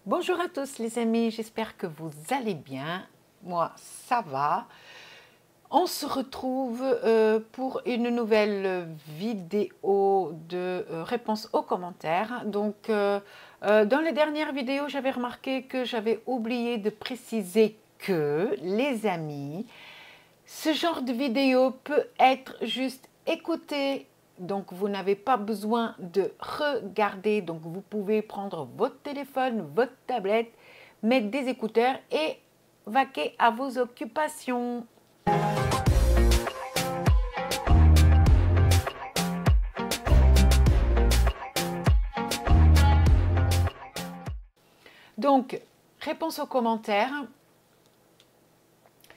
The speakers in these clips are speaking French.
Bonjour à tous les amis, j'espère que vous allez bien. Moi, ça va. On se retrouve pour une nouvelle vidéo de réponse aux commentaires. Donc, dans les dernières vidéos, j'avais remarqué que j'avais oublié de préciser que, les amis, ce genre de vidéo peut être juste écouté. Donc, vous n'avez pas besoin de regarder. Donc, vous pouvez prendre votre téléphone, votre tablette, mettre des écouteurs et vaquer à vos occupations. Donc, réponse aux commentaires.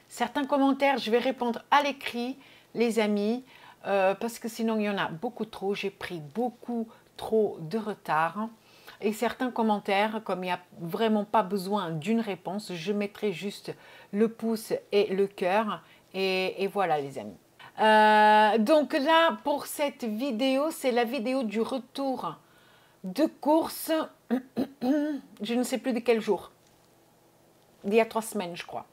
Certains commentaires, je vais répondre à l'écrit, les amis, parce que sinon il y en a beaucoup trop. J'ai pris beaucoup trop de retard. Et certains commentaires, comme il n'y a vraiment pas besoin d'une réponse, je mettrai juste le pouce et le cœur. Et voilà, les amis. Donc là, pour cette vidéo, c'est la vidéo du retour de course. Je ne sais plus de quel jour. Il y a 3 semaines, je crois.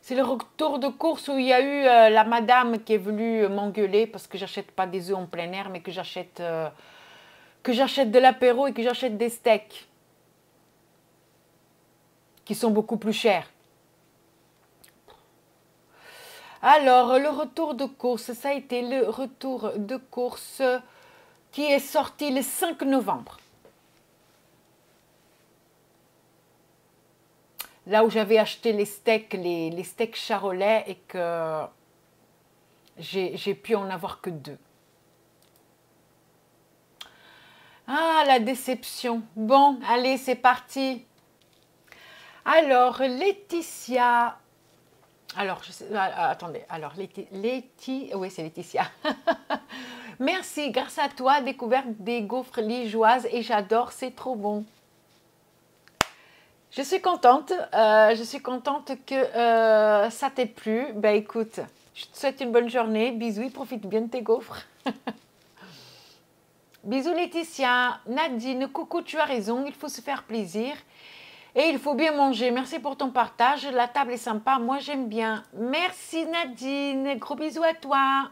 C'est le retour de course où il y a eu la madame qui est venue m'engueuler parce que j'achète pas des œufs en plein air, mais que j'achète de l'apéro et que j'achète des steaks qui sont beaucoup plus chers. Alors, le retour de course, ça a été le retour de course qui est sorti le 5 novembre. Là où j'avais acheté les steaks charolais et que j'ai pu en avoir que 2. Ah, la déception. Bon, allez, c'est parti. Alors, Laetitia. Alors, je sais, attendez. Alors, oui, c'est Laetitia. Merci, grâce à toi, découverte des gaufres liégeoises et j'adore, c'est trop bon. Je suis contente que ça t'ait plu. Ben écoute, je te souhaite une bonne journée. Bisous, profite bien de tes gaufres. Bisous Laetitia. Nadine, coucou, tu as raison, il faut se faire plaisir. Et il faut bien manger. Merci pour ton partage. La table est sympa, moi j'aime bien. Merci Nadine, gros bisous à toi.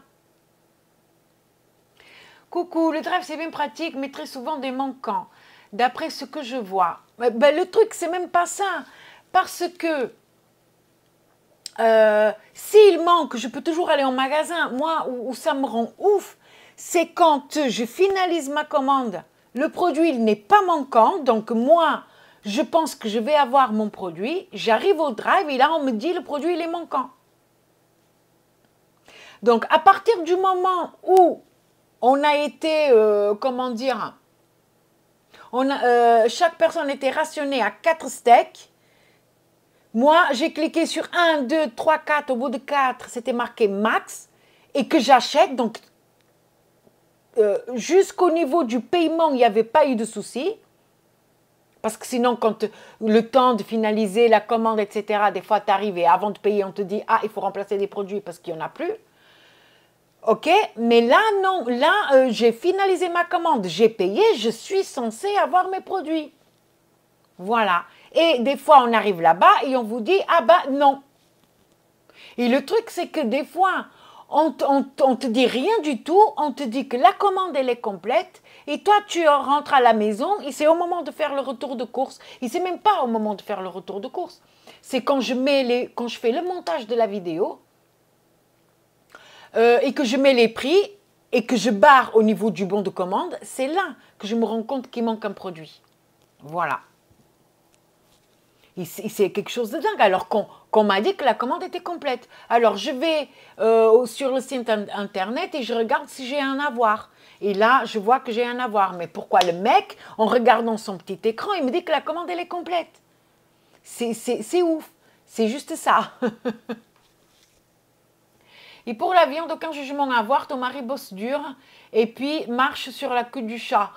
Coucou, le drive c'est bien pratique, mais très souvent des manquants. D'après ce que je vois. Ben, le truc, c'est même pas ça. Parce que s'il manque, je peux toujours aller en magasin. Moi, où ça me rend ouf, c'est quand je finalise ma commande. Le produit, il n'est pas manquant. Donc, moi, je pense que je vais avoir mon produit. J'arrive au drive et là, on me dit le produit, il est manquant. Donc, à partir du moment où on a été, comment dire... chaque personne était rationnée à 4 steaks. Moi, j'ai cliqué sur 1, 2, 3, 4. Au bout de 4, c'était marqué max. Et que j'achète. Donc, jusqu'au niveau du paiement, il n'y avait pas eu de souci. Parce que sinon, quand le temps de finaliser la commande, etc., des fois, tu arrives et avant de payer, on te dit « Ah, il faut remplacer des produits parce qu'il n'y en a plus. » Ok, mais là, non. Là, j'ai finalisé ma commande, j'ai payé, je suis censée avoir mes produits. Voilà. Et des fois, on arrive là-bas et on vous dit « Ah bah non ». Et le truc, c'est que des fois, on te dit rien du tout, on te dit que la commande, elle est complète et toi, tu rentres à la maison et c'est au moment de faire le retour de course. Et c'est même pas au moment de faire le retour de course. C'est quand je fais le montage de la vidéo, et que je mets les prix et que je barre au niveau du bon de commande, c'est là que je me rends compte qu'il manque un produit. Voilà. Et c'est quelque chose de dingue, alors qu'on m'a dit que la commande était complète. Alors, je vais sur le site internet et je regarde si j'ai un avoir. Et là, je vois que j'ai un avoir. Mais pourquoi le mec, en regardant son petit écran, il me dit que la commande, elle est complète? C'est ouf. C'est juste ça. Et pour la viande, aucun jugement à avoir, ton mari bosse dur et puis marche sur la queue du chat.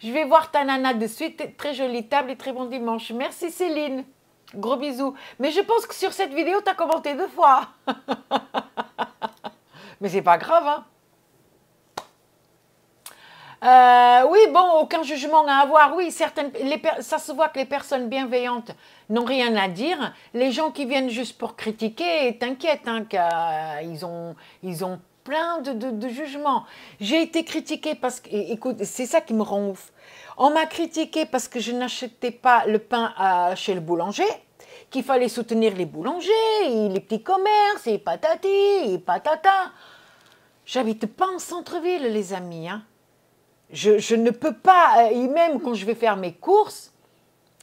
Je vais voir ta nana de suite. Très jolie table et très bon dimanche. Merci Céline. Gros bisous. Mais je pense que sur cette vidéo, tu as commenté 2 fois. Mais c'est pas grave, hein. Oui, bon, aucun jugement à avoir. Oui, ça se voit que les personnes bienveillantes n'ont rien à dire. Les gens qui viennent juste pour critiquer, t'inquiète, hein, ils ont plein de jugements. J'ai été critiquée parce que, écoute, c'est ça qui me rend ouf. On m'a critiqué parce que je n'achetais pas le pain chez le boulanger, qu'il fallait soutenir les boulangers, et les petits commerces, et patati, et patata. J'habite pas en centre-ville, les amis, hein. Je ne peux pas, et même quand je vais faire mes courses,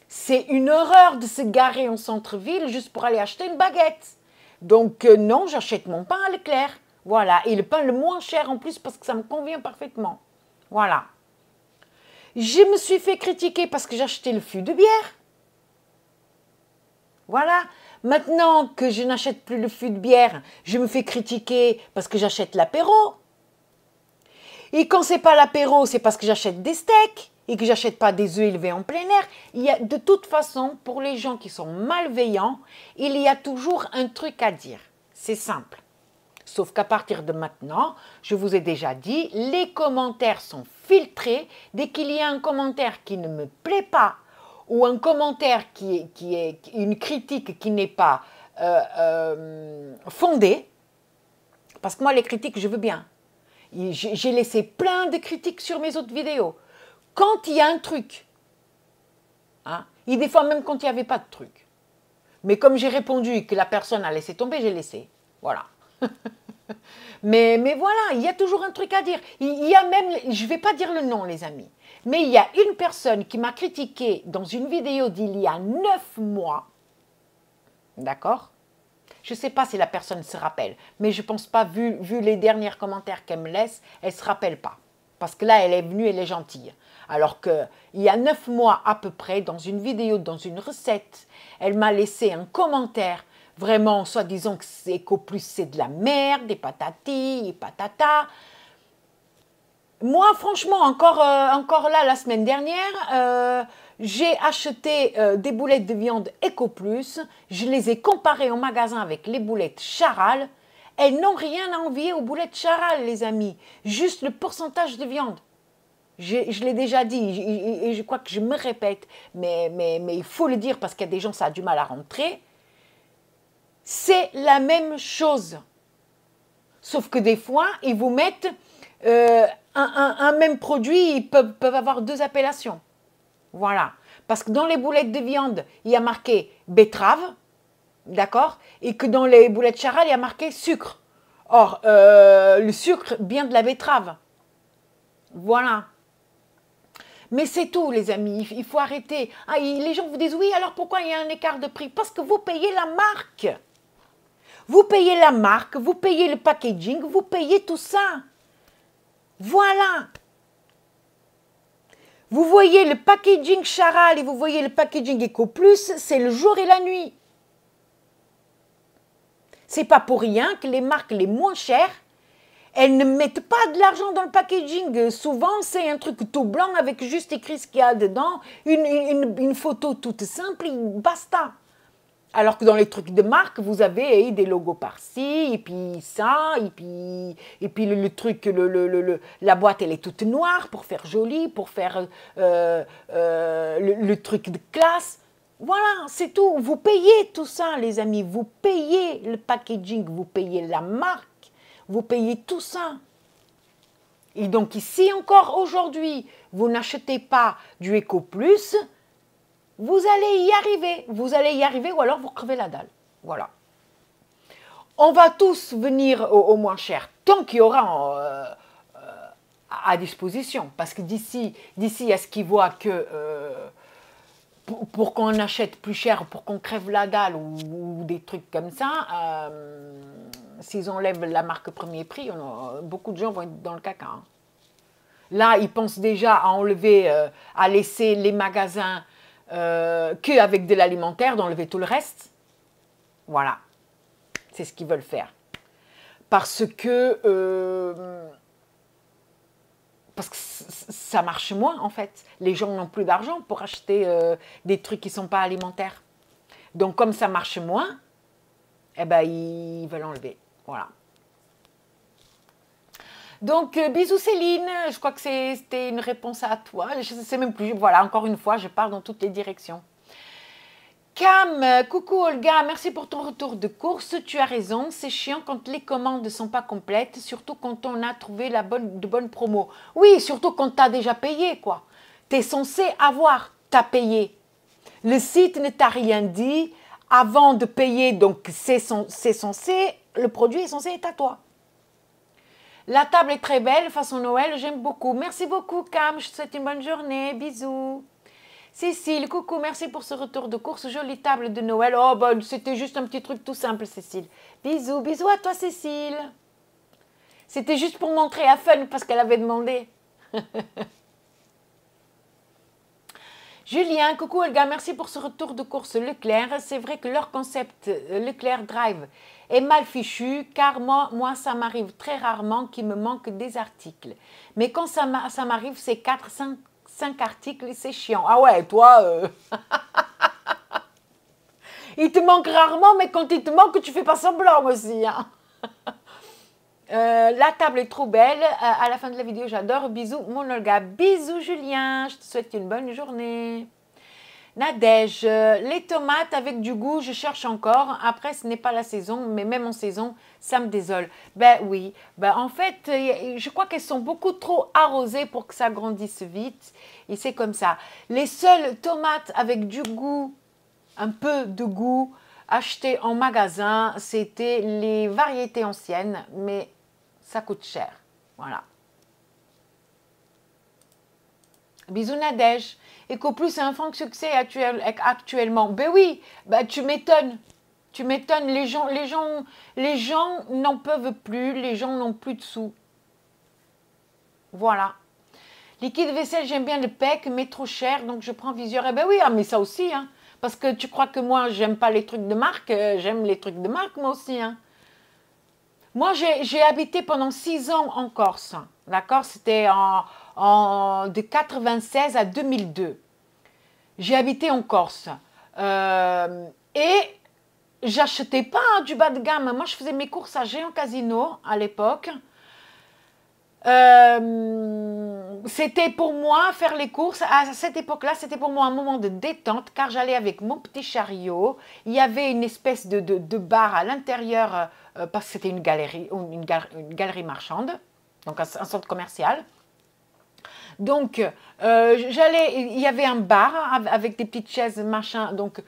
c'est une horreur de se garer en centre-ville juste pour aller acheter une baguette. Donc non, j'achète mon pain à Leclerc. Voilà, et le pain le moins cher en plus parce que ça me convient parfaitement. Voilà. Je me suis fait critiquer parce que j'achetais le fût de bière. Voilà. Maintenant que je n'achète plus le fût de bière, je me fais critiquer parce que j'achète l'apéro. Et quand c'est pas l'apéro, c'est parce que j'achète des steaks et que j'achète pas des œufs élevés en plein air. Il y a, de toute façon, pour les gens qui sont malveillants, il y a toujours un truc à dire. C'est simple. Sauf qu'à partir de maintenant, je vous ai déjà dit, les commentaires sont filtrés. Dès qu'il y a un commentaire qui ne me plaît pas ou un commentaire qui est une critique qui n'est pas fondée, parce que moi, les critiques, je veux bien. J'ai laissé plein de critiques sur mes autres vidéos. Quand il y a un truc, hein, et des fois même quand il n'y avait pas de truc. Mais comme j'ai répondu et que la personne a laissé tomber, j'ai laissé. Voilà. mais voilà, il y a toujours un truc à dire. Il y a même, je ne vais pas dire le nom, les amis, mais il y a une personne qui m'a critiqué dans une vidéo d'il y a 9 mois. D'accord ? Je ne sais pas si la personne se rappelle, mais je ne pense pas, vu les derniers commentaires qu'elle me laisse, elle ne se rappelle pas. Parce que là, elle est venue, elle est gentille. Alors qu'il y a 9 mois à peu près, dans une vidéo, dans une recette, elle m'a laissé un commentaire, vraiment, soi-disant que EcoPlus, c'est de la merde, des patatis, et patata. Moi, franchement, encore là, la semaine dernière, j'ai acheté des boulettes de viande EcoPlus. Je les ai comparées en magasin avec les boulettes Charal. Elles n'ont rien à envier aux boulettes Charal, les amis. Juste le pourcentage de viande. Je l'ai déjà dit et je crois que je me répète, mais il faut le dire parce qu'il y a des gens, ça a du mal à rentrer. C'est la même chose. Sauf que des fois, ils vous mettent un même produit, ils peuvent avoir 2 appellations. Voilà. Parce que dans les boulettes de viande, il y a marqué betterave, d'accord? Et que dans les boulettes Charal, il y a marqué sucre. Or, le sucre vient de la betterave. Voilà. Mais c'est tout, les amis. Il faut arrêter. Ah, les gens vous disent, oui, alors pourquoi il y a un écart de prix? Parce que vous payez la marque. Vous payez la marque, vous payez le packaging, vous payez tout ça. Voilà. Vous voyez le packaging Charal et vous voyez le packaging EcoPlus, c'est le jour et la nuit. C'est pas pour rien que les marques les moins chères, elles ne mettent pas de l'argent dans le packaging. Souvent, c'est un truc tout blanc avec juste écrit ce qu'il y a dedans, une photo toute simple, et basta. Alors que dans les trucs de marque, vous avez des logos par-ci, et puis ça, et puis le truc, la boîte, elle est toute noire pour faire joli, pour faire le truc de classe. Voilà, c'est tout. Vous payez tout ça, les amis. Vous payez le packaging, vous payez la marque, vous payez tout ça. Et donc ici encore aujourd'hui, vous n'achetez pas du EcoPlus, vous allez y arriver. Vous allez y arriver ou alors vous crevez la dalle. Voilà. On va tous venir au moins cher, tant qu'il y aura à disposition. Parce que d'ici à ce qu'ils voient que pour qu'on achète plus cher, pour qu'on crève la dalle ou des trucs comme ça, s'ils enlèvent la marque premier prix, beaucoup de gens vont être dans le caca. Hein. Là, ils pensent déjà à enlever, à laisser les magasins qu'avec de l'alimentaire, d'enlever tout le reste. Voilà. C'est ce qu'ils veulent faire. Parce que ça marche moins, en fait. Les gens n'ont plus d'argent pour acheter des trucs qui ne sont pas alimentaires. Donc, comme ça marche moins, eh ben, ils veulent enlever. Voilà. Donc, bisous Céline, je crois que c'était une réponse à toi. Je ne sais même plus, voilà, encore une fois, je pars dans toutes les directions. Cam, coucou Olga, merci pour ton retour de course. Tu as raison, c'est chiant quand les commandes ne sont pas complètes, surtout quand on a trouvé de bonnes promos. Oui, surtout quand tu as déjà payé, quoi. Tu es censé avoir, t'as payé. Le site ne t'a rien dit avant de payer, donc c'est censé, le produit est censé être à toi. La table est très belle, façon Noël, j'aime beaucoup. Merci beaucoup Cam, je te souhaite une bonne journée, bisous. Cécile, coucou, merci pour ce retour de course, jolie table de Noël. Oh, bah, c'était juste un petit truc tout simple, Cécile. Bisous, bisous à toi, Cécile. C'était juste pour montrer à Fun parce qu'elle avait demandé. Julien, coucou Olga, merci pour ce retour de course Leclerc. C'est vrai que leur concept Leclerc Drive est mal fichu car moi ça m'arrive très rarement qu'il me manque des articles. Mais quand ça m'arrive, c'est 4-5 articles et c'est chiant. Ah ouais, toi, il te manque rarement, mais quand il te manque, tu fais pas semblant aussi. Hein. La table est trop belle. À la fin de la vidéo, j'adore. Bisous, mon Olga. Bisous, Julien. Je te souhaite une bonne journée. Nadège, les tomates avec du goût, je cherche encore. Après, ce n'est pas la saison, mais même en saison, ça me désole. Ben oui, ben en fait, je crois qu'elles sont beaucoup trop arrosées pour que ça grandisse vite. Et c'est comme ça. Les seules tomates avec du goût, un peu de goût, achetées en magasin, c'était les variétés anciennes, mais ça coûte cher. Voilà. Bisous Nadège. EcoPlus c'est un franc succès actuellement. Ben oui, ben tu m'étonnes. Tu m'étonnes. Les gens n'en peuvent plus. Les gens n'ont plus de sous. Voilà. Liquide vaisselle, j'aime bien le PEC, mais trop cher, donc je prends Visieur. Eh ben oui, ah, mais ça aussi, hein. Parce que tu crois que moi, j'aime pas les trucs de marque. J'aime les trucs de marque, moi aussi, hein. Moi, j'ai habité pendant 6 ans en Corse. D'accord? C'était de 96 à 2002. J'ai habité en Corse. Et j'achetais pas du bas de gamme. Moi, je faisais mes courses à Géant Casino à l'époque. C'était pour moi, faire les courses, à cette époque-là, c'était pour moi un moment de détente, car j'allais avec mon petit chariot. Il y avait une espèce de bar à l'intérieur, parce que c'était une galerie marchande, donc un centre commercial. Donc, il y avait un bar avec des petites chaises, machin. Donc,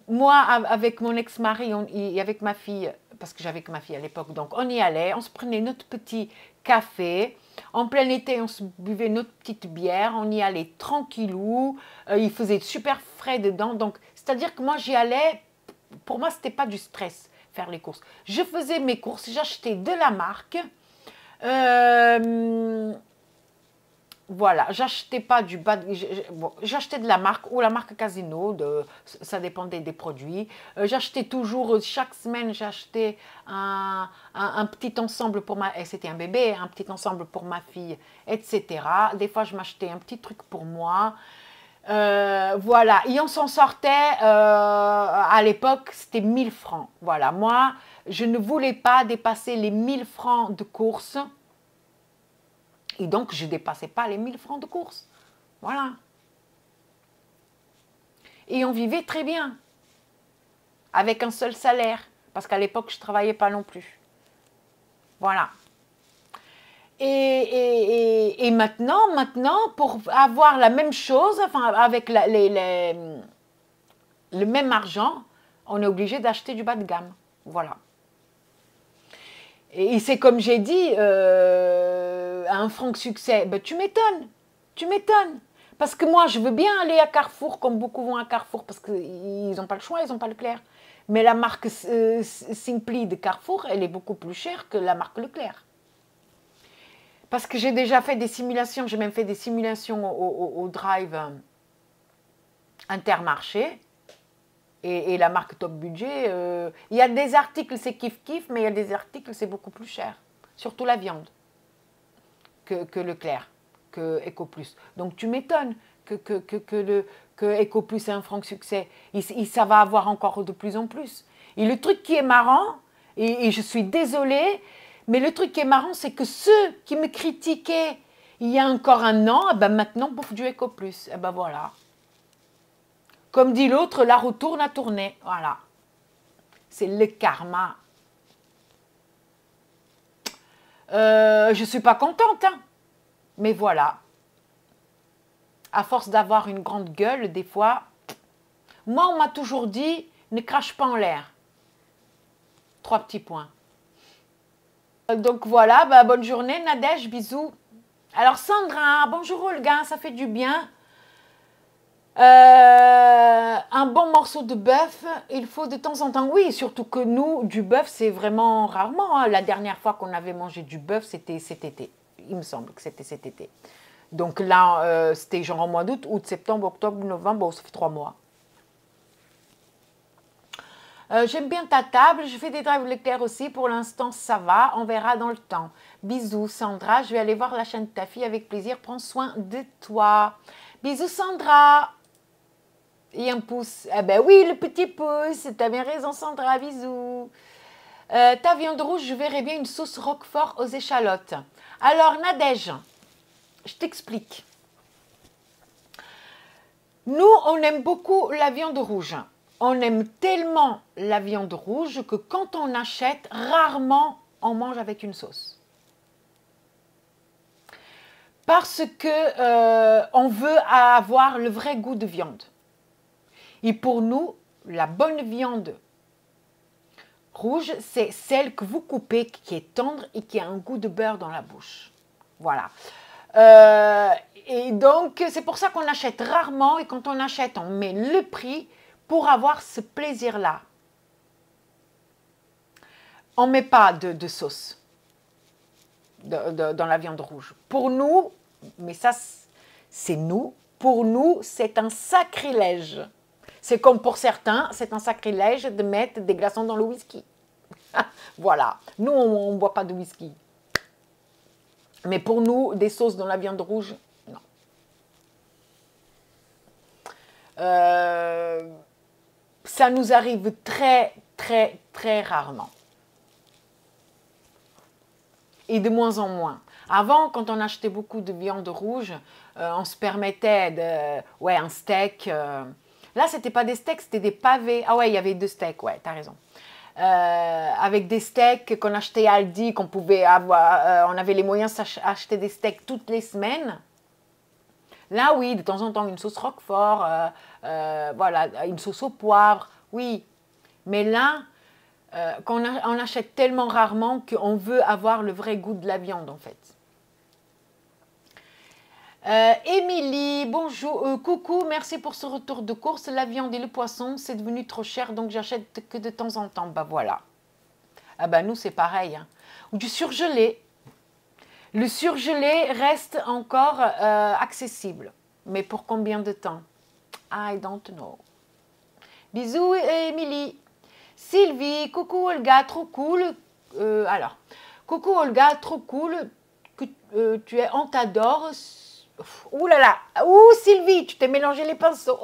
moi, avec mon ex-mari et avec ma fille, parce que j'avais que ma fille à l'époque, donc on y allait, on se prenait notre petit café. En plein été, on se buvait notre petite bière, on y allait tranquillou. Il faisait super frais dedans. Donc, c'est-à-dire que moi, j'y allais, pour moi, ce n'était pas du stress, faire les courses. Je faisais mes courses, j'achetais de la marque. Voilà, j'achetais pas du bas, j'achetais de la marque ou la marque Casino, ça dépendait des produits. J'achetais toujours, chaque semaine, j'achetais un petit ensemble pour c'était un bébé, un petit ensemble pour ma fille, etc. Des fois, je m'achetais un petit truc pour moi. Voilà, et on s'en sortait, à l'époque, c'était 1000 francs. Voilà, moi, je ne voulais pas dépasser les 1000 francs de course. Et donc, je ne dépassais pas les 1000 francs de course. Voilà. Et on vivait très bien. Avec un seul salaire. Parce qu'à l'époque, je ne travaillais pas non plus. Voilà. Et maintenant, pour avoir la même chose, enfin, avec le même argent, on est obligé d'acheter du bas de gamme. Voilà. Et c'est comme j'ai dit, un franc succès, ben, tu m'étonnes, Parce que moi, je veux bien aller à Carrefour, comme beaucoup vont à Carrefour, parce qu'ils n'ont pas le choix, ils n'ont pas Leclerc. Mais la marque Simply de Carrefour, elle est beaucoup plus chère que la marque Leclerc. Parce que j'ai déjà fait des simulations, j'ai même fait des simulations au Drive Intermarché. Et la marque Top Budget, il y a des articles, c'est kiff-kiff, mais il y a des articles, c'est beaucoup plus cher. Surtout la viande que Leclerc, que EcoPlus. Donc tu m'étonnes que EcoPlus est un franc succès. Ça va avoir encore de plus en plus. Et le truc qui est marrant, et je suis désolée, Mais le truc qui est marrant, c'est que ceux qui me critiquaient il y a encore un an, eh ben maintenant, bouffent du Eco Plus. Eh ben voilà. Comme dit l'autre, la roue tourne à tourner. Voilà. C'est le karma. Je ne suis pas contente, hein. Mais voilà. À force d'avoir une grande gueule, des fois, moi, on m'a toujours dit, ne crache pas en l'air. 3 petits points. Donc voilà, bah, bonne journée, Nadège, bisous. Alors Sandra, bonjour Olga, ça fait du bien. Un bon morceau de bœuf, il faut de temps en temps. Oui, surtout que nous, du bœuf, c'est vraiment rarement. Hein. La dernière fois qu'on avait mangé du bœuf, c'était cet été. Il me semble que c'était cet été. Donc là, c'était genre en mois d'août, août, septembre, octobre, novembre, bon, ça fait 3 mois. J'aime bien ta table, je fais des drives Leclerc aussi, pour l'instant ça va, on verra dans le temps. Bisous Sandra, je vais aller voir la chaîne de ta fille avec plaisir, prends soin de toi. Bisous Sandra. Et un pouce, eh ben oui le petit pouce, t'as bien raison Sandra, bisous. Ta viande rouge, je verrais bien une sauce roquefort aux échalotes. Alors Nadège, je t'explique. Nous, on aime beaucoup la viande rouge. On aime tellement la viande rouge que quand on achète, rarement on mange avec une sauce. Parce que on veut avoir le vrai goût de viande. Et pour nous, la bonne viande rouge, c'est celle que vous coupez, qui est tendre et qui a un goût de beurre dans la bouche. Voilà. Et donc, c'est pour ça qu'on achète rarement. Et quand on achète, on met le prix pour avoir ce plaisir-là. On ne met pas de sauce dans la viande rouge. Pour nous, mais ça, c'est nous. Pour nous, c'est un sacrilège. C'est comme pour certains, c'est un sacrilège de mettre des glaçons dans le whisky. Voilà. Nous, on ne boit pas de whisky. Mais pour nous, des sauces dans la viande rouge, non. Ça nous arrive très, très, très rarement. Et de moins en moins. Avant, quand on achetait beaucoup de viande rouge, on se permettait un steak. Là, ce n'était pas des steaks, c'était des pavés. Ah ouais, il y avait 2 steaks, ouais, tu as raison. Avec des steaks qu'on achetait à Aldi, qu'on pouvait avoir, on avait les moyens d'acheter des steaks toutes les semaines. Là, oui, de temps en temps, une sauce roquefort, voilà, une sauce au poivre, oui. Mais là, on achète tellement rarement qu'on veut avoir le vrai goût de la viande, en fait. Émilie, bonjour, coucou, merci pour ce retour de course. La viande et le poisson, c'est devenu trop cher, donc j'achète que de temps en temps. Bah voilà. Ah bah nous, c'est pareil. Hein. Ou du surgelé. Le surgelé reste encore accessible. Mais pour combien de temps? I don't know. Bisous, Émilie. Sylvie, coucou Olga, trop cool. Alors, coucou Olga, trop cool que tu es, on t'adore. Ouh là là, ouh Sylvie, tu t'es mélangé les pinceaux.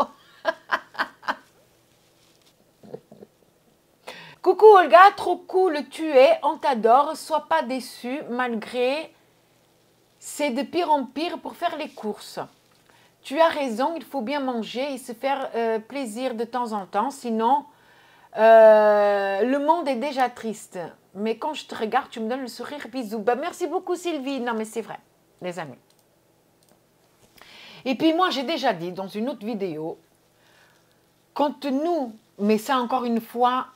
Coucou Olga, trop cool tu es, on t'adore, sois pas déçu malgré c'est de pire en pire pour faire les courses. Tu as raison, il faut bien manger et se faire plaisir de temps en temps, sinon le monde est déjà triste. Mais quand je te regarde, tu me donnes le sourire, bisous. Bah, merci beaucoup Sylvie, non mais c'est vrai, les amis. Et puis moi, j'ai déjà dit dans une autre vidéo, quand nous, mais ça encore une fois,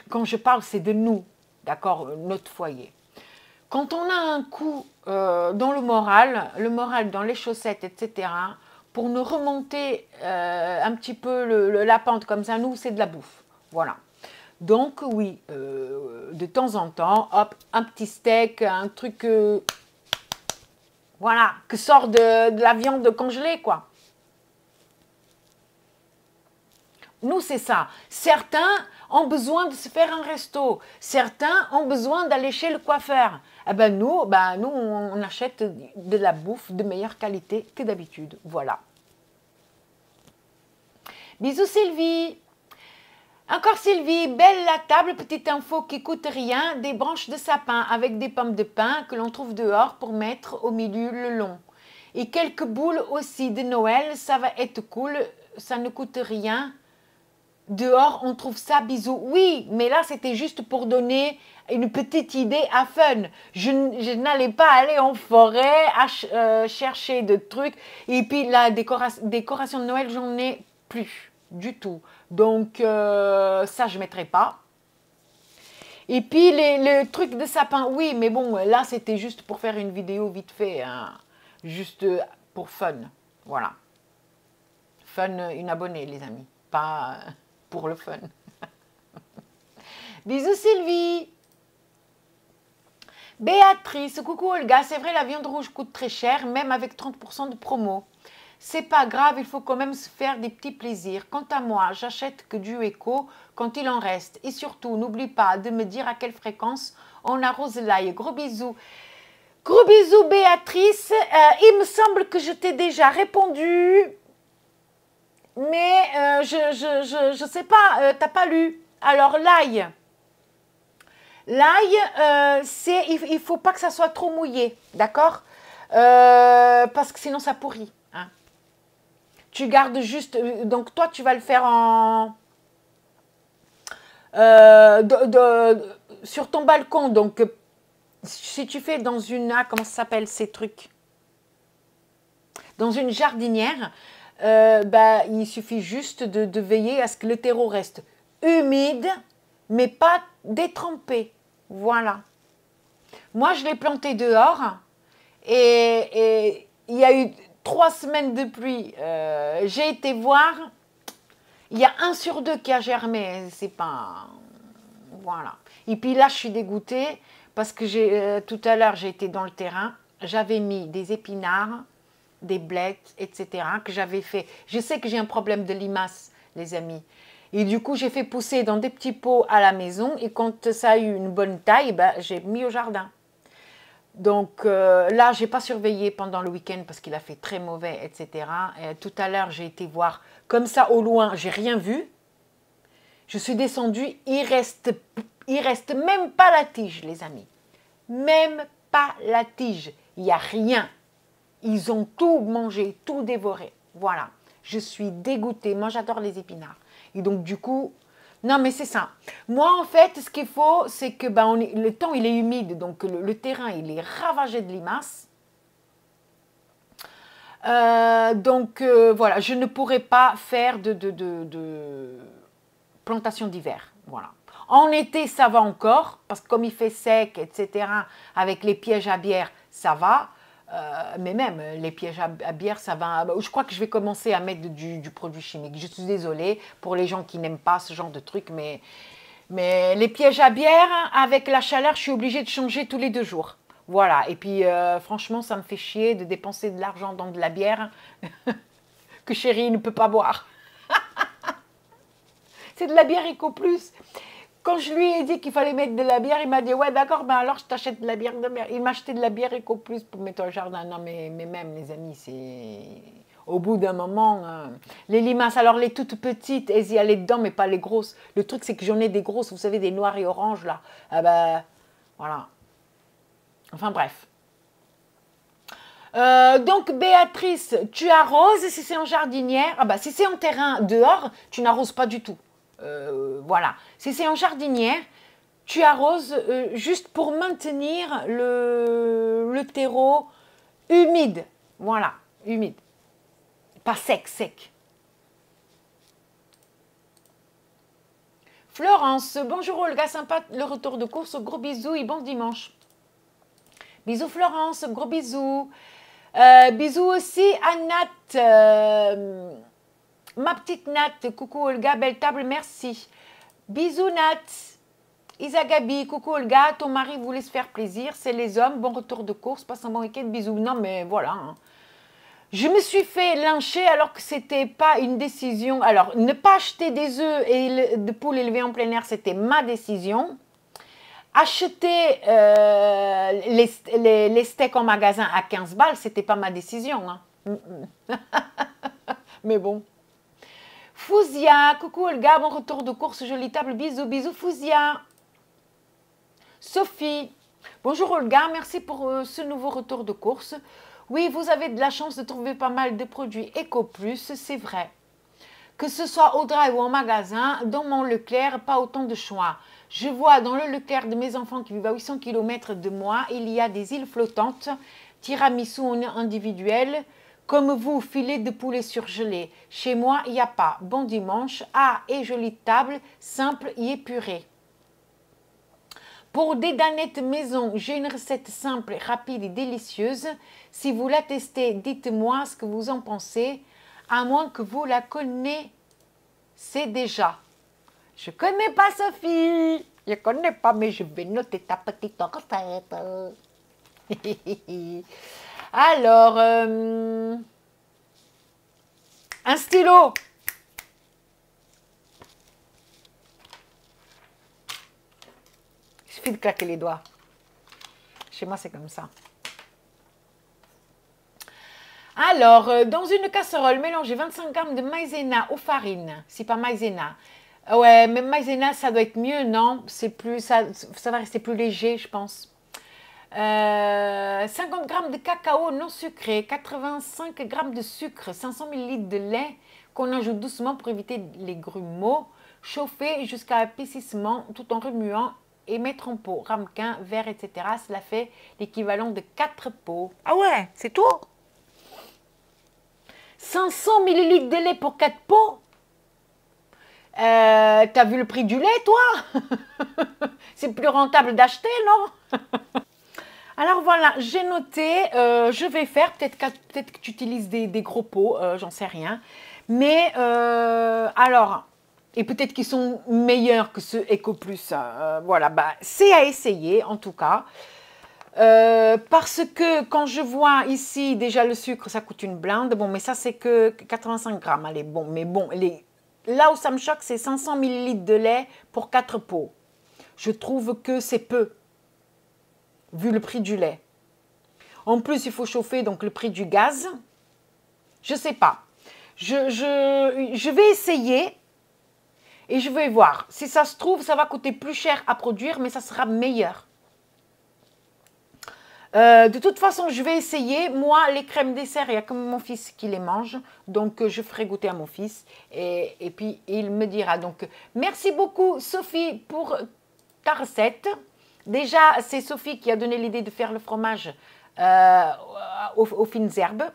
quand je parle, c'est de nous, d'accord, notre foyer. Quand on a un coup dans le moral dans les chaussettes, etc., pour nous remonter un petit peu la pente comme ça, nous, c'est de la bouffe. Voilà. Donc oui, de temps en temps, hop, un petit steak, un truc... voilà, que sort de la viande congelée, quoi. Nous, c'est ça. Certains ont besoin de se faire un resto. Certains ont besoin d'aller chez le coiffeur. Eh ben nous, on achète de la bouffe de meilleure qualité que d'habitude. Voilà. Bisous Sylvie. Encore Sylvie, belle la table, petite info qui coûte rien, des branches de sapin avec des pommes de pin que l'on trouve dehors pour mettre au milieu le long. Et quelques boules aussi de Noël, ça va être cool, ça ne coûte rien. Dehors, on trouve ça, bisous. Oui, mais là, c'était juste pour donner une petite idée à fun. Je n'allais pas aller en forêt chercher de trucs. Et puis, la décoration de Noël, j'en ai plus du tout. Donc, ça, je ne mettrai pas. Et puis, les trucs de sapin, oui, mais bon, là, c'était juste pour faire une vidéo vite fait. Hein, juste pour fun. Voilà. Fun, une abonnée, les amis. Pas pour le fun. Bisous Sylvie. Béatrice, coucou Olga, c'est vrai la viande rouge coûte très cher, même avec 30% de promo. C'est pas grave, il faut quand même se faire des petits plaisirs. Quant à moi, j'achète que du éco quand il en reste. Et surtout, n'oublie pas de me dire à quelle fréquence on arrose l'ail. Gros bisous. Gros bisous Béatrice. Il me semble que je t'ai déjà répondu. Mais je sais pas, t'as pas lu. Alors l'ail, il faut pas que ça soit trop mouillé, d'accord? Parce que sinon ça pourrit. Hein. Tu gardes juste, donc toi tu vas le faire sur ton balcon. Donc si tu fais dans une, comment ça s'appelle ces trucs? Dans une jardinière. Il suffit juste de veiller à ce que le terreau reste humide, mais pas détrempé. Voilà. Moi, je l'ai planté dehors et il y a eu 3 semaines de pluie. J'ai été voir, il y a 1 sur 2 qui a germé. C'est pas... Voilà. Et puis là, je suis dégoûtée parce que tout à l'heure, j'ai été dans le terrain. J'avais mis des épinards, des blettes, etc. que j'avais fait. Je sais que j'ai un problème de limaces, les amis. Et du coup, j'ai fait pousser dans des petits pots à la maison. Et quand ça a eu une bonne taille, j'ai mis au jardin. Donc là, je n'ai pas surveillé pendant le week-end parce qu'il a fait très mauvais, etc. Et tout à l'heure, j'ai été voir comme ça au loin. J'ai rien vu. Je suis descendue. Il reste même pas la tige, les amis. Même pas la tige. Il n'y a rien. Ils ont tout mangé, tout dévoré. Voilà. Je suis dégoûtée. Moi, j'adore les épinards. Et donc, du coup, non, mais c'est ça. Moi, en fait, ce qu'il faut, c'est que le temps, il est humide. Donc, le terrain, il est ravagé de limaces. Voilà. Je ne pourrais pas faire de plantation d'hiver. Voilà. En été, ça va encore. Parce que comme il fait sec, etc., avec les pièges à bière, ça va. Mais même les pièges à bière, ça va. Je crois que je vais commencer à mettre du produit chimique. Je suis désolée pour les gens qui n'aiment pas ce genre de truc, mais les pièges à bière, avec la chaleur, je suis obligée de changer tous les 2 jours. Voilà. Et puis, franchement, ça me fait chier de dépenser de l'argent dans de la bière que chérie ne peut pas boire. C'est de la bière Eco Plus. Quand je lui ai dit qu'il fallait mettre de la bière, il m'a dit « Ouais, d'accord, alors je t'achète de la bière de mer. » Il m'a acheté de la bière Eco Plus pour mettre au jardin. Non, mais même, les amis, c'est... Au bout d'un moment, les limaces, alors les toutes petites, elles y allaient dedans, mais pas les grosses. Le truc, c'est que j'en ai des grosses, vous savez, des noires et oranges, là. Voilà. Enfin, bref. Donc, Béatrice, tu arroses si c'est en jardinière. Si c'est en terrain dehors, tu n'arroses pas du tout. Voilà. Si c'est en jardinière, tu arroses juste pour maintenir le terreau humide. Voilà, humide. Pas sec, sec. Florence, bonjour Olga, sympa le retour de course. Gros bisous et bon dimanche. Bisous Florence, gros bisous. Bisous aussi à Nat. Ma petite Nat, coucou Olga, belle table, merci. Bisous Nat. Isagabi, coucou Olga, ton mari voulait se faire plaisir, c'est les hommes, bon retour de course, passe un bon week-end, bisous. Non mais voilà, hein. Je me suis fait lyncher alors que c'était pas une décision. Alors, ne pas acheter des œufs et de poules élevées en plein air, c'était ma décision. Acheter les steaks en magasin à 15 balles, c'était pas ma décision. Hein. Mais bon. Fouzia, coucou Olga, bon retour de course, jolie table, bisous, bisous Fouzia. Sophie, bonjour Olga, merci pour ce nouveau retour de course. Oui, vous avez de la chance de trouver pas mal de produits Eco Plus, c'est vrai. Que ce soit au drive ou en magasin, dans mon Leclerc, pas autant de choix. Je vois dans le Leclerc de mes enfants qui vivent à 800 km de moi, il y a des îles flottantes, tiramisu individuel, comme vous, filet de poulet surgelé. Chez moi, il n'y a pas. Bon dimanche. Ah, et jolie table, simple et épurée. Pour des danettes maison, j'ai une recette simple, rapide et délicieuse. Si vous la testez, dites-moi ce que vous en pensez, à moins que vous la connaissiez déjà. Je ne connais pas Sophie, je ne connais pas, mais je vais noter ta petite recette. Alors, un stylo. Il suffit de claquer les doigts. Chez moi, c'est comme ça. Alors, dans une casserole, mélangez 25 g de maïzena ou farine. C'est pas maïzena. Ouais, mais maïzena, ça doit être mieux, non? C'est plus, ça va rester plus léger, je pense. 50 g de cacao non sucré, 85 g de sucre, 500 ml de lait qu'on ajoute doucement pour éviter les grumeaux. Chauffer jusqu'à épaississement tout en remuant et mettre en pot, ramequin, verre, etc. Cela fait l'équivalent de 4 pots. Ah ouais, c'est tout? 500 ml de lait pour 4 pots? T'as vu le prix du lait, toi? C'est plus rentable d'acheter, non? Alors voilà, j'ai noté, je vais faire, peut-être que tu utilises des gros pots, j'en sais rien. Mais alors, et peut-être qu'ils sont meilleurs que ceux Eco Plus. Voilà, bah, c'est à essayer en tout cas. Parce que quand je vois ici, déjà le sucre, ça coûte une blinde. Bon, mais ça, c'est que 85 grammes. Allez, bon, mais bon, là où ça me choque, c'est 500 ml de lait pour 4 pots. Je trouve que c'est peu, vu le prix du lait. En plus, il faut chauffer, donc le prix du gaz. Je ne sais pas. Je vais essayer et je vais voir. Si ça se trouve, ça va coûter plus cher à produire, mais ça sera meilleur. De toute façon, je vais essayer. Moi, les crèmes dessert, il y a que mon fils qui les mange. Donc, je ferai goûter à mon fils. Et puis, il me dira. Donc, merci beaucoup, Sophie, pour ta recette. Déjà, c'est Sophie qui a donné l'idée de faire le fromage aux fines herbes.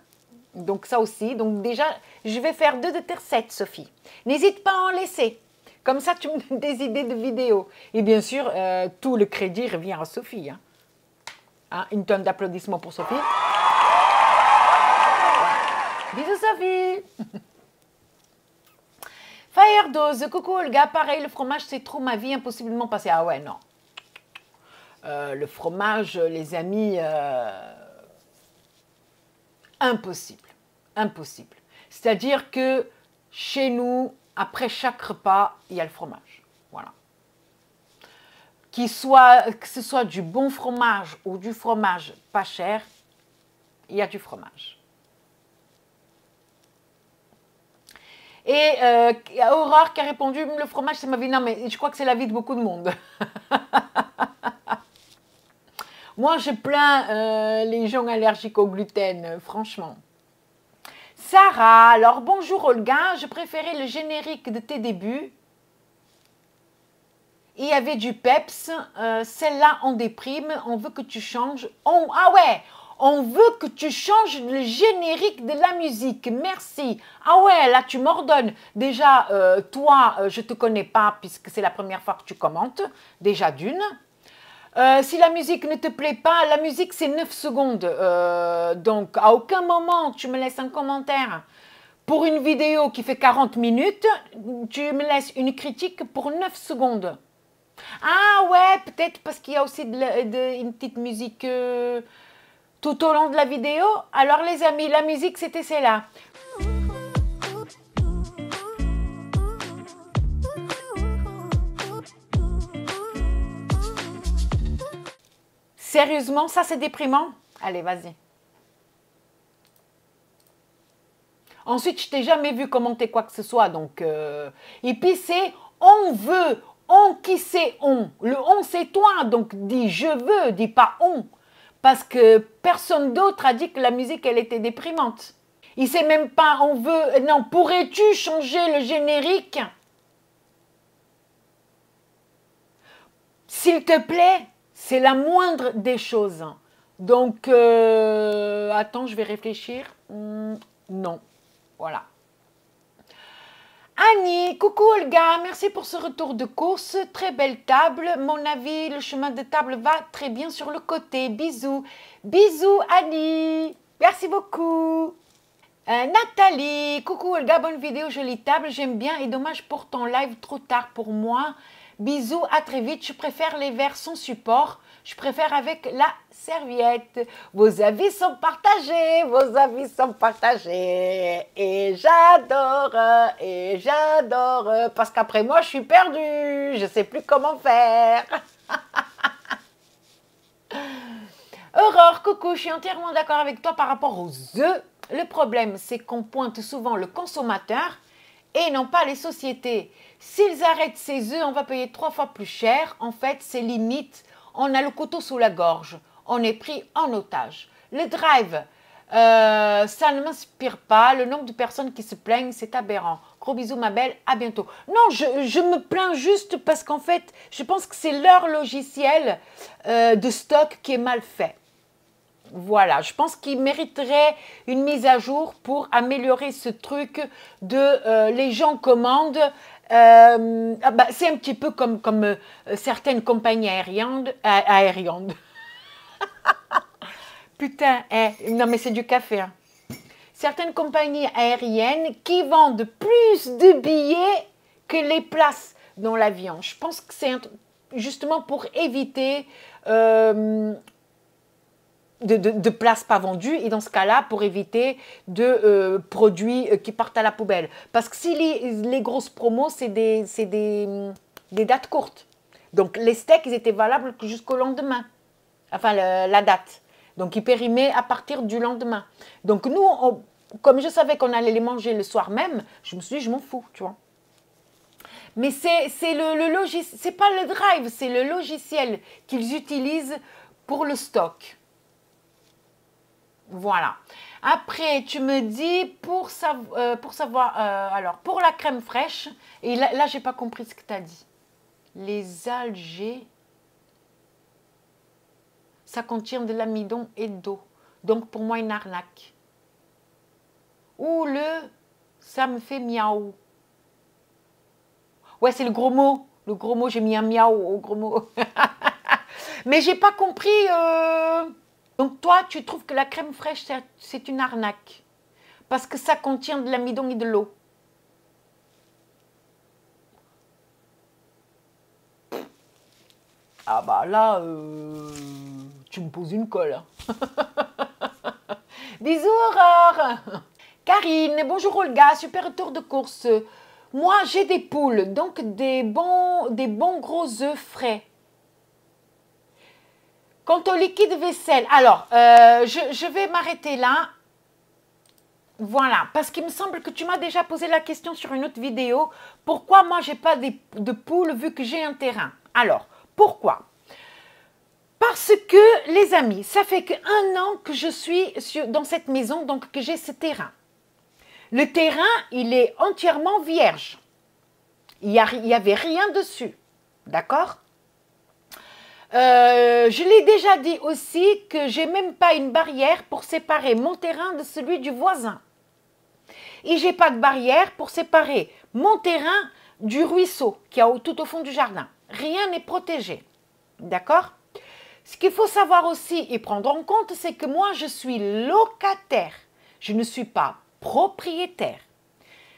Donc, ça aussi. Donc, déjà, je vais faire 2 de tes recettes, Sophie. N'hésite pas à en laisser. Comme ça, tu me donnes des idées de vidéos. Et bien sûr, tout le crédit revient à Sophie. Hein, une tonne d'applaudissements pour Sophie. Bisous Sophie. Firedose, coucou Olga, pareil, le fromage c'est trop ma vie, impossiblement passé. Ah ouais, non. Le fromage, les amis, impossible. Impossible. C'est-à-dire que chez nous, après chaque repas, il y a le fromage. Voilà. Que ce soit du bon fromage ou du fromage pas cher, il y a du fromage. Et Aurore qui a répondu, le fromage c'est ma vie. Non mais je crois que c'est la vie de beaucoup de monde. Moi je plains les gens allergiques au gluten, franchement. Sarah, alors bonjour Olga, je préférais le générique de tes débuts. Il y avait du peps, celle-là en déprime, on veut que tu changes. Ah ouais, on veut que tu changes le générique de la musique, merci. Ah ouais, là tu m'ordonnes. Déjà, toi, je ne te connais pas puisque c'est la première fois que tu commentes, déjà d'une. Si la musique ne te plaît pas, la musique c'est 9 secondes. Donc à aucun moment tu me laisses un commentaire. Pour une vidéo qui fait 40 minutes, tu me laisses une critique pour 9 secondes. Ah ouais, peut-être parce qu'il y a aussi une petite musique tout au long de la vidéo. Alors les amis, la musique c'était celle-là. Sérieusement, ça c'est déprimant? Allez, vas-y. Ensuite, je t'ai jamais vu commenter quoi que ce soit. Donc, et puis c'est on veut, on qui c'est on. Le on c'est toi, donc dis je veux, dis pas on. Parce que personne d'autre a dit que la musique elle était déprimante. Il sait même pas on veut, non, pourrais-tu changer le générique? S'il te plaît, c'est la moindre des choses. Donc, attends, je vais réfléchir. Non, voilà. Annie, coucou Olga, merci pour ce retour de course. Très belle table. Mon avis, le chemin de table va très bien sur le côté. Bisous. Bisous Annie. Merci beaucoup. Nathalie, coucou Olga, bonne vidéo, jolie table. J'aime bien et dommage pour ton live trop tard pour moi. Bisous, à très vite. Je préfère les verres sans support. Je préfère avec la serviette. Vos avis sont partagés, vos avis sont partagés. Et j'adore, parce qu'après moi, je suis perdue. Je ne sais plus comment faire. Aurore, coucou, je suis entièrement d'accord avec toi par rapport aux œufs. Le problème, c'est qu'on pointe souvent le consommateur et non pas les sociétés. S'ils arrêtent ces œufs, on va payer 3 fois plus cher. En fait, c'est limite. On a le couteau sous la gorge. On est pris en otage. Le drive, ça ne m'inspire pas. Le nombre de personnes qui se plaignent, c'est aberrant. Gros bisous, ma belle. À bientôt. Non, je me plains juste parce qu'en fait, je pense que c'est leur logiciel de stock qui est mal fait. Voilà, je pense qu'il mériterait une mise à jour pour améliorer ce truc de les gens commandent. C'est un petit peu comme certaines compagnies aériennes. Putain, non mais c'est du café. Hein. Certaines compagnies aériennes qui vendent plus de billets que les places dans l'avion. Je pense que c'est justement pour éviter de places pas vendues et dans ce cas-là, pour éviter de produits qui partent à la poubelle. Parce que si les grosses promos, c'est des dates courtes. Donc les steaks, ils étaient valables jusqu'au lendemain. Enfin, la date. Donc ils périmaient à partir du lendemain. Donc nous, comme je savais qu'on allait les manger le soir même, je me suis dit, je m'en fous, tu vois. Mais c'est le logiciel, c'est pas le drive, c'est le logiciel qu'ils utilisent pour le stock. Voilà. Après, tu me dis, pour savoir, alors, pour la crème fraîche, et là je n'ai pas compris ce que tu as dit. Les algés, ça contient de l'amidon et d'eau. Donc, pour moi, une arnaque. Ou ça me fait miaou. Ouais, c'est le gros mot. Le gros mot, j'ai mis un miaou au gros mot. Mais j'ai pas compris... Donc toi, tu trouves que la crème fraîche, c'est une arnaque parce que ça contient de l'amidon et de l'eau. Ah bah là, tu me poses une colle. Bisous Aurore. Karine, bonjour Olga, super retour de course. Moi, j'ai des poules, donc des bons gros œufs frais. Quant au liquide vaisselle, alors, je vais m'arrêter là. Voilà, parce qu'il me semble que tu m'as déjà posé la question sur une autre vidéo. Pourquoi moi, je n'ai pas de poules vu que j'ai un terrain? Alors, pourquoi? Parce que, les amis, ça fait qu'1 an que je suis dans cette maison, donc que j'ai ce terrain. Le terrain, il est entièrement vierge. Il n'y avait rien dessus. D'accord? Je l'ai déjà dit aussi que j'ai même pas une barrière pour séparer mon terrain de celui du voisin. Et j'ai pas de barrière pour séparer mon terrain du ruisseau qui est tout au fond du jardin. Rien n'est protégé. D'accord? Ce qu'il faut savoir aussi et prendre en compte, c'est que moi, je suis locataire. Je ne suis pas propriétaire.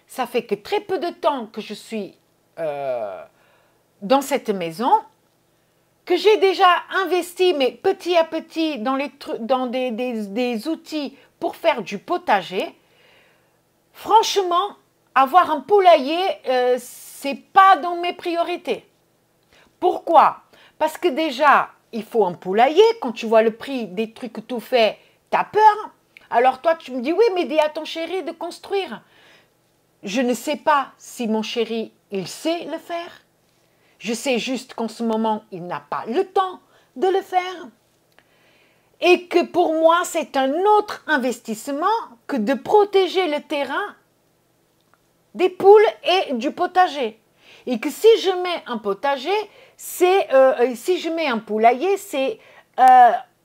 Ça fait que très peu de temps que je suis dans cette maison, que j'ai déjà investi, mais petit à petit, dans des outils pour faire du potager. Franchement, avoir un poulailler, c'est pas dans mes priorités. Pourquoi? Parce que déjà, il faut un poulailler. Quand tu vois le prix des trucs tout faits, tu as peur. Alors toi, tu me dis, oui, mais dis à ton chéri de construire. Je ne sais pas si mon chéri, il sait le faire. Je sais juste qu'en ce moment, il n'a pas le temps de le faire. Et que pour moi, c'est un autre investissement que de protéger le terrain des poules et du potager. Et que si je mets un potager, si je mets un poulailler, c'est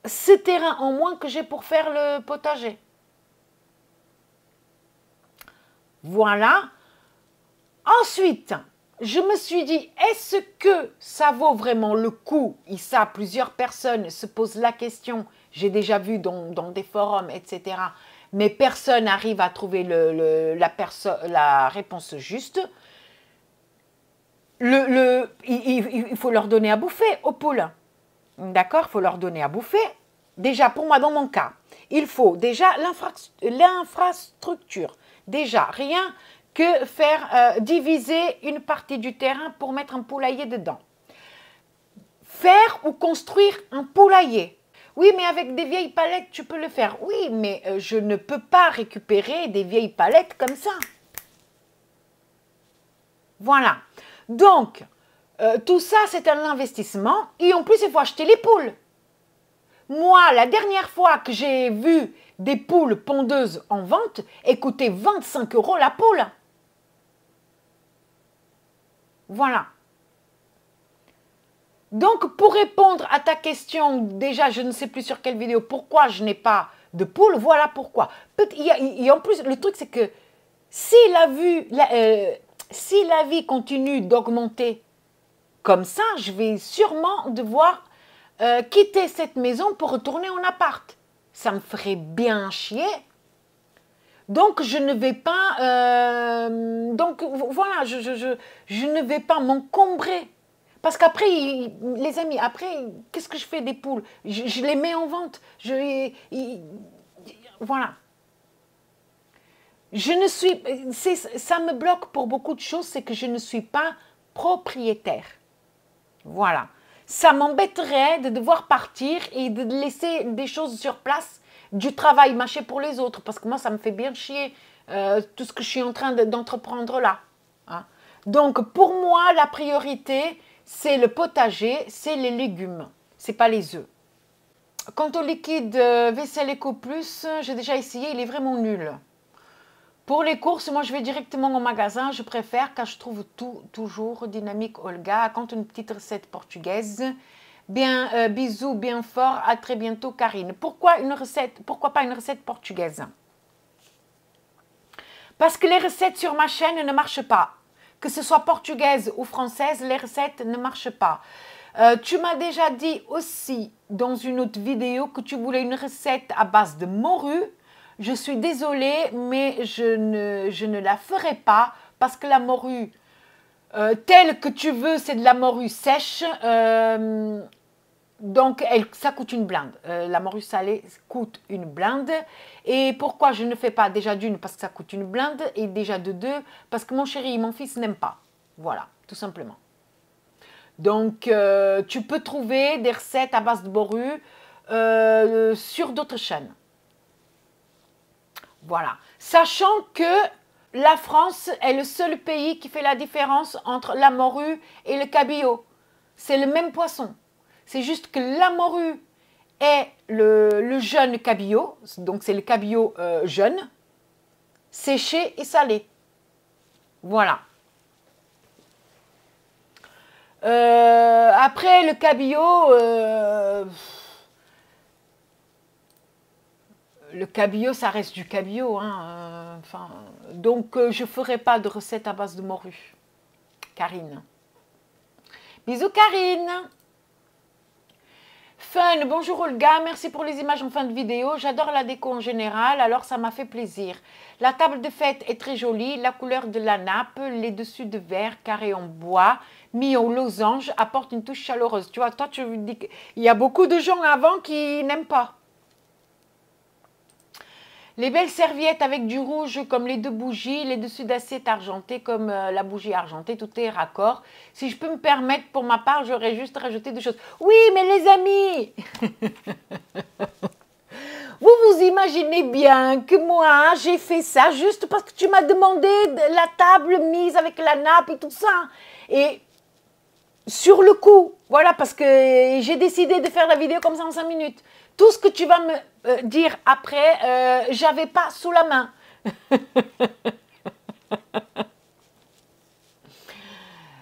ce terrain en moins que j'ai pour faire le potager. Voilà. Ensuite, je me suis dit, est-ce que ça vaut vraiment le coup? Et ça, plusieurs personnes se posent la question. J'ai déjà vu dans des forums, etc. Mais personne n'arrive à trouver la réponse juste. Il faut leur donner à bouffer aux poules. D'accord? Il faut leur donner à bouffer. Déjà, pour moi, dans mon cas, il faut déjà l'infrastructure. Déjà, rien que faire diviser une partie du terrain pour mettre un poulailler dedans. Faire ou construire un poulailler. Oui, mais avec des vieilles palettes, tu peux le faire. Oui, mais je ne peux pas récupérer des vieilles palettes comme ça. Voilà. Donc, tout ça, c'est un investissement. Et en plus, il faut acheter les poules. Moi, la dernière fois que j'ai vu des poules pondeuses en vente, elles coûtaient 25 € la poule. Voilà. Donc, pour répondre à ta question, déjà, je ne sais plus sur quelle vidéo, pourquoi je n'ai pas de poule, voilà pourquoi. Et en plus, le truc, c'est que si la vie continue d'augmenter comme ça, je vais sûrement devoir quitter cette maison pour retourner en appart. Ça me ferait bien chier. Donc, je ne vais pas... donc, voilà, je ne vais pas m'encombrer. Parce qu'après, les amis, après, qu'est-ce que je fais des poules? Je les mets en vente. Voilà. Ça me bloque pour beaucoup de choses, c'est que je ne suis pas propriétaire. Voilà. Ça m'embêterait de devoir partir et de laisser des choses sur place, du travail mâché pour les autres, parce que moi, ça me fait bien chier tout ce que je suis en train d'entreprendre là. Hein. Donc, pour moi, la priorité, c'est le potager, c'est les légumes, c'est pas les œufs. Quant au liquide vaisselle Eco Plus, j'ai déjà essayé, il est vraiment nul. Pour les courses, moi je vais directement au magasin, je préfère car je trouve tout toujours dynamique. Olga, quand une petite recette portugaise, bien bisous bien fort, à très bientôt Karine. Pourquoi pas une recette portugaise? Parce que les recettes sur ma chaîne ne marchent pas. Que ce soit portugaise ou française, les recettes ne marchent pas. Tu m'as déjà dit aussi dans une autre vidéo que tu voulais une recette à base de morue. Je suis désolée, mais je ne la ferai pas parce que la morue telle que tu veux, c'est de la morue sèche. Donc, ça coûte une blinde. La morue salée coûte une blinde. Et pourquoi je ne fais pas? Déjà d'une, parce que ça coûte une blinde. Et déjà de deux, parce que mon chéri et mon fils n'aiment pas. Voilà, tout simplement. Donc, tu peux trouver des recettes à base de morue sur d'autres chaînes. Voilà. Sachant que la France est le seul pays qui fait la différence entre la morue et le cabillaud. C'est le même poisson. C'est juste que la morue est le jeune cabillaud, donc c'est le cabillaud jeune, séché et salé. Voilà. Après le cabillaud, ça reste du cabillaud. Hein, donc, je ne ferai pas de recette à base de morue. Karine. Bisous, Karine. Fun, bonjour Olga, merci pour les images en fin de vidéo. J'adore la déco en général, alors ça m'a fait plaisir. La table de fête est très jolie, la couleur de la nappe, les dessus de verre carré en bois, mis au losange, apporte une touche chaleureuse. Tu vois, toi, tu dis qu'il y a beaucoup de gens avant qui n'aiment pas. Les belles serviettes avec du rouge comme les deux bougies, les dessus d'assiette argentée comme la bougie argentée, tout est raccord. Si je peux me permettre, pour ma part, j'aurais juste rajouté des choses. Oui, mais les amis Vous vous imaginez bien que moi, j'ai fait ça juste parce que tu m'as demandé la table mise avec la nappe et tout ça. Et sur le coup, voilà, parce que j'ai décidé de faire la vidéo comme ça en 5 minutes. Tout ce que tu vas me dire après, j'avais pas sous la main.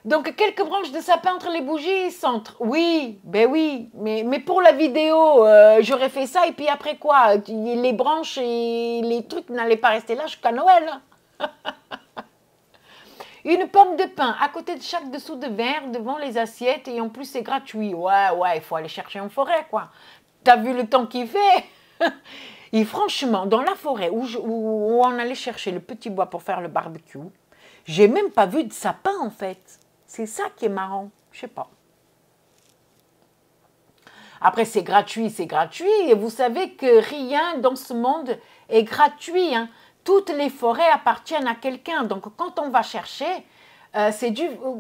Donc, quelques branches de sapin entre les bougies et centre. Oui, ben oui. Mais pour la vidéo, j'aurais fait ça. Et puis après quoi? Les branches et les trucs n'allaient pas rester là jusqu'à Noël. Une pomme de pin à côté de chaque dessous de verre devant les assiettes. Et en plus, c'est gratuit. Ouais, il faut aller chercher en forêt, quoi. T'as vu le temps qu'il fait? Et franchement, dans la forêt où on allait chercher le petit bois pour faire le barbecue, j'ai même pas vu de sapin, en fait. C'est ça qui est marrant, je sais pas. Après, c'est gratuit, et vous savez que rien dans ce monde est gratuit, hein. Toutes les forêts appartiennent à quelqu'un, donc quand on va chercher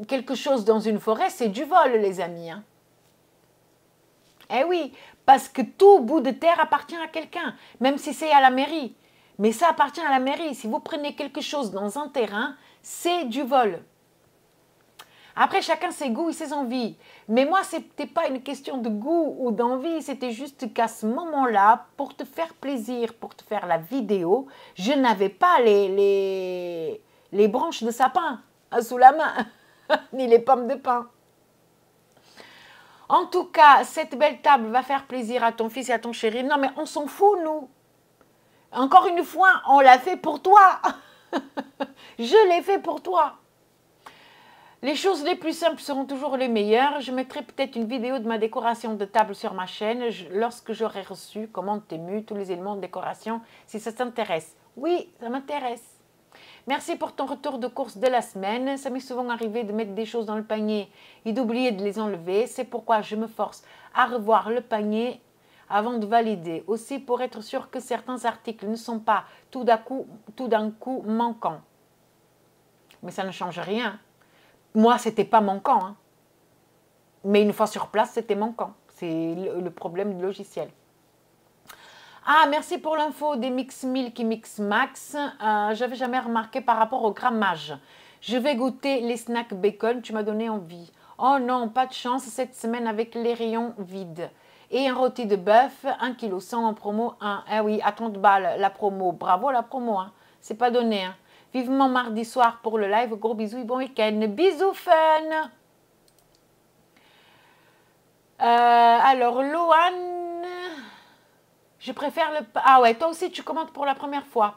quelque chose dans une forêt, c'est du vol, les amis, hein. Eh oui, parce que tout bout de terre appartient à quelqu'un, même si c'est à la mairie. Mais ça appartient à la mairie. Si vous prenez quelque chose dans un terrain, c'est du vol. Après, chacun ses goûts et ses envies. Mais moi, ce n'était pas une question de goût ou d'envie, c'était juste qu'à ce moment-là, pour te faire plaisir, pour te faire la vidéo, je n'avais pas les branches de sapin sous la main, ni les pommes de pin. En tout cas, cette belle table va faire plaisir à ton fils et à ton chéri. Non, mais on s'en fout, nous. Encore une fois, on l'a fait pour toi. Je l'ai fait pour toi. Les choses les plus simples seront toujours les meilleures. Je mettrai peut-être une vidéo de ma décoration de table sur ma chaîne lorsque j'aurai reçu, commande Temu, tous les éléments de décoration, si ça t'intéresse. Oui, ça m'intéresse. Merci pour ton retour de course de la semaine. Ça m'est souvent arrivé de mettre des choses dans le panier et d'oublier de les enlever. C'est pourquoi je me force à revoir le panier avant de valider. Aussi pour être sûr que certains articles ne sont pas tout d'un coup manquants. Mais ça ne change rien. Moi, ce n'était pas manquant, hein. Mais une fois sur place, c'était manquant. C'est le problème du logiciel. Ah, merci pour l'info des Mix Milk et Mix Max. Je n'avais jamais remarqué par rapport au grammage. Je vais goûter les snacks bacon, tu m'as donné envie. Oh non, pas de chance cette semaine avec les rayons vides. Et un rôti de bœuf, 1,1 kg en promo. Ah oui, à 30 balles la promo. Bravo la promo, hein. C'est pas donné, hein. Vivement mardi soir pour le live. Gros bisous et bon week-end. Bisous fun. Alors, Loane, je préfère le... Ah ouais, toi aussi tu commentes pour la première fois.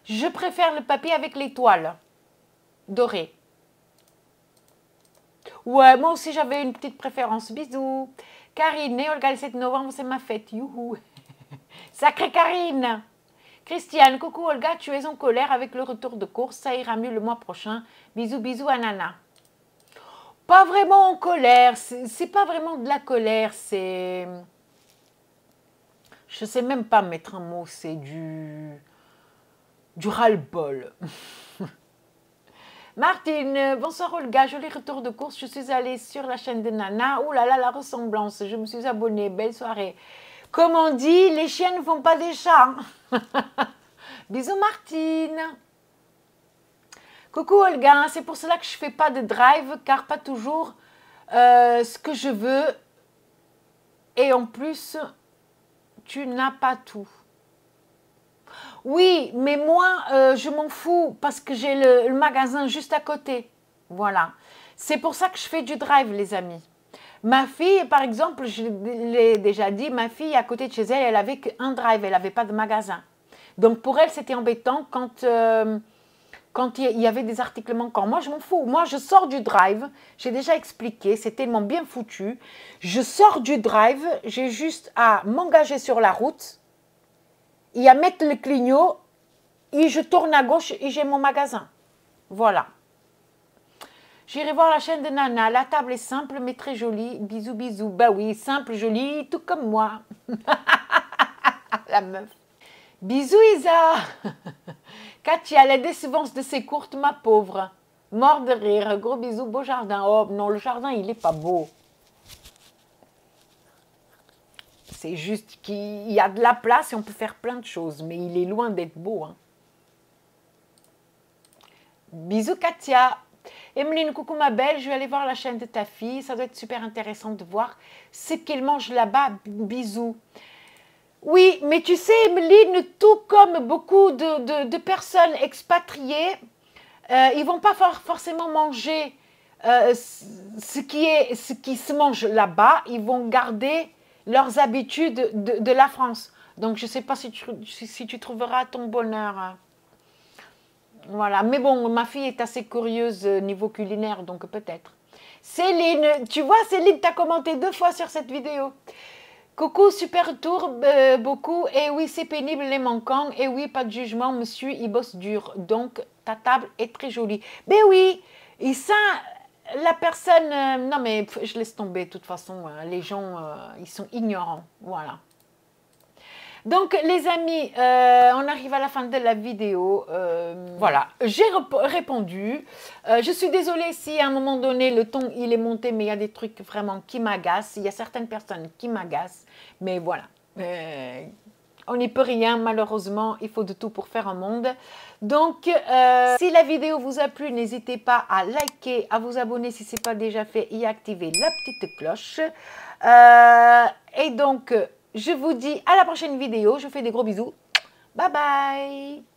Je préfère le papier avec l'étoile dorée. Ouais, moi aussi j'avais une petite préférence. Bisous. Karine, Olga, le 7 novembre, c'est ma fête. Youhou. Sacrée Karine. Christiane, coucou Olga, tu es en colère avec le retour de course, ça ira mieux le mois prochain. Bisous, bisous à Nana. Pas vraiment en colère, c'est pas vraiment de la colère, c'est... Je sais même pas mettre un mot, c'est du ras-le-bol. Martine, bonsoir Olga, joli retour de course, je suis allée sur la chaîne de Nana. Oh là là, la ressemblance, je me suis abonnée, belle soirée. Comme on dit, les chiens ne font pas des chats. Bisous Martine. Coucou Olga, c'est pour cela que je ne fais pas de drive, car pas toujours ce que je veux. Et en plus, tu n'as pas tout. Oui, mais moi, je m'en fous parce que j'ai le magasin juste à côté. Voilà. C'est pour ça que je fais du drive, les amis. Ma fille, par exemple, je l'ai déjà dit, ma fille, à côté de chez elle, elle avait qu'un drive, elle n'avait pas de magasin. Donc, pour elle, c'était embêtant quand il y avait des articles manquants. Moi, je m'en fous. Moi, je sors du drive. J'ai déjà expliqué, c'est tellement bien foutu. Je sors du drive, j'ai juste à m'engager sur la route et à mettre le clignot et je tourne à gauche et j'ai mon magasin. Voilà. J'irai voir la chaîne de Nana. La table est simple mais très jolie. Bisous, bisous. Bah oui, simple, jolie, tout comme moi. La meuf. Bisous, Isa. Katia, la décevance de ces courtes, ma pauvre. Mort de rire. Gros bisous, beau jardin. Oh non, le jardin, il n'est pas beau. C'est juste qu'il y a de la place et on peut faire plein de choses. Mais il est loin d'être beau. Hein. Bisous Katia. Emeline, coucou ma belle, je vais aller voir la chaîne de ta fille. Ça doit être super intéressant de voir ce qu'elle mange là-bas. Bisous. Oui, mais tu sais, Emeline, tout comme beaucoup de personnes expatriées, ils ne vont pas forcément manger ce qui se mange là-bas. Ils vont garder leurs habitudes de la France. Donc, je ne sais pas si tu trouveras ton bonheur. Hein. Voilà, mais bon, ma fille est assez curieuse niveau culinaire, donc peut-être. Céline, tu vois, Céline, tu as commenté 2 fois sur cette vidéo. Coucou, super tour, beaucoup. Et oui, c'est pénible les manquants. Et oui, pas de jugement, monsieur, il bosse dur. Donc, ta table est très jolie. Ben oui, et ça, la personne... non, mais je laisse tomber, de toute façon. Les gens, ils sont ignorants. Voilà. Donc, les amis, on arrive à la fin de la vidéo. Voilà, j'ai répondu. Je suis désolée si à un moment donné, le ton, il est monté, mais il y a des trucs vraiment qui m'agacent. Il y a certaines personnes qui m'agacent, mais voilà. On n'y peut rien, malheureusement. Il faut de tout pour faire un monde. Donc, si la vidéo vous a plu, n'hésitez pas à liker, à vous abonner si ce n'est pas déjà fait et à activer la petite cloche. Et donc... je vous dis à la prochaine vidéo. Je vous fais des gros bisous. Bye bye.